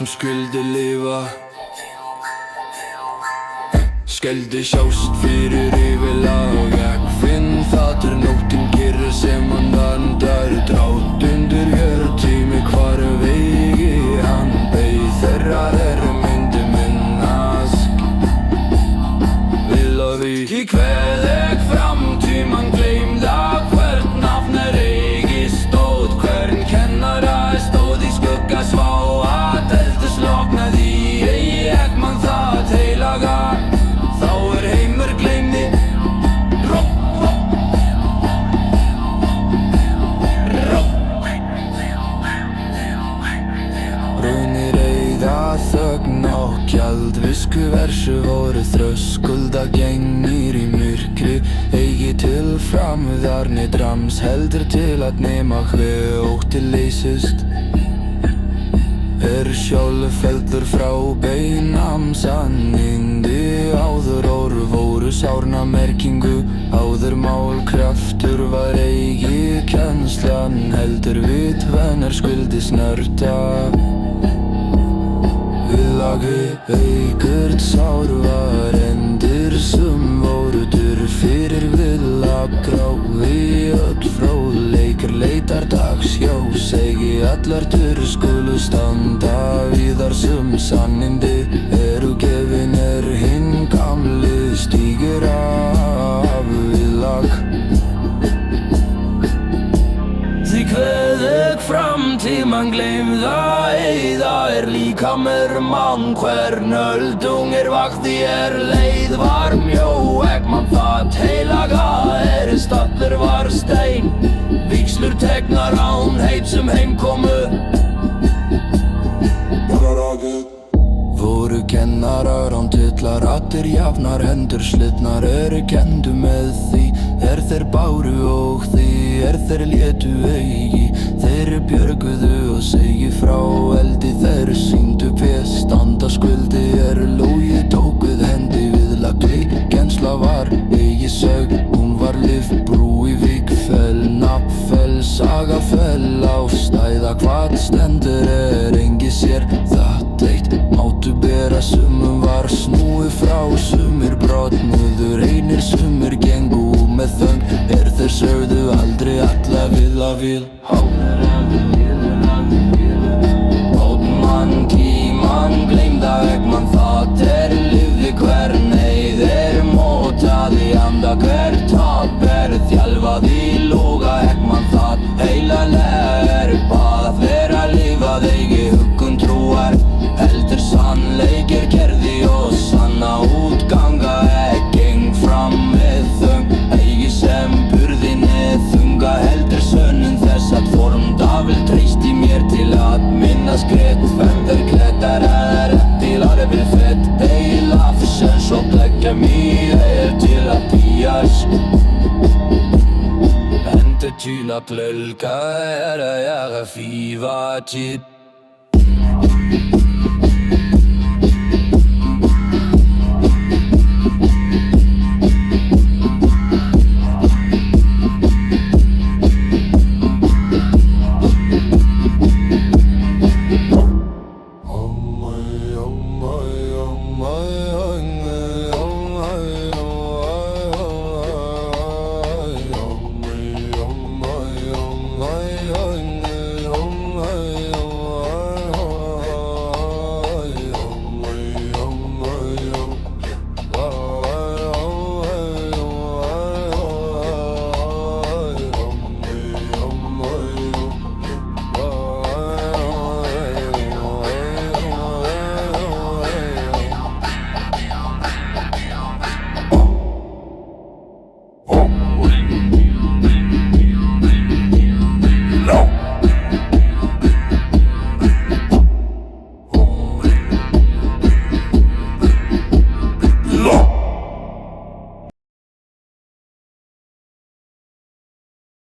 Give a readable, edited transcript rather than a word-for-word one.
som skyldi lifa Skeldi sjást fyrir yfirlag Ég finn það nóttin kyrr sem hann andar Drátt undir jörðtími hvar vegi hann beið Þeirrar myndi minnast Vil að við Í kveð ég framtíman gleymda Hvert nafn eigi stóð Hvern kennara stóð í skugga svá Að eldur sloknaði Ég man það heilaga Þá heimur gleymdi Runir eyða þögn á gjald Visku versu voru þröskulda gengir í myrkri Eigi til framðarni drams Heldur til að nema hve ótti leysist Sjálffeldur frá beinam sannindi Áður orð voru sárna merkingu Áður málkraftur var eigi kennslan Heldur við tvennar skuldi snörta Viðlagi eikurt sár var endur Sem voru fyrir viðlag Grái öll fróðleikir leitar dags hjá Segi allar skulu standa Víðar sem sannindi eru gefin hinn gamli Stígur af viðlag Því kveð ég framtíman gleymda eyða líka mér mann Hvern öldung vakti leið var mjó Ek man það heilaga stallur var stein Vígslur tegnar án heit sem heimkomu Voru kennarar án titlar Allir jafnar hendur slitnar kendu með því þeir báru og því þeir létu eigi Þeir björguðu og segi frá eldi Þeir sýndu hver standa skuldi lógi tókuð hendi Viðlagli kennsla var eigi sög Hún var Lifbrú í Víkfell Nafnfell, Sagafell Ástæða hvað stendur engi sér Það eitt máttu bera Sumum var snúið frá Sumir brotnuður einir Sumir gengu með þögn þeir sögðu aldrei alla við Hótmann tímann gleymda Ek man það lifði hvern eið mótaði anda Hver tap þjálfað í lóga Ek man það heilalega bað vera lifað eigi huggun trúar Heldur sannleikir kerði og sanna útganga Ek geng fram með þöng eigi sem burðinni þunga Heldur sönnun þess að formdafl treyst í mér til að minnast greitt Femður klettar til arfið fett Heila fyrir svo bleggja mér til að pías Hendur til að plölka að jaga fífa titt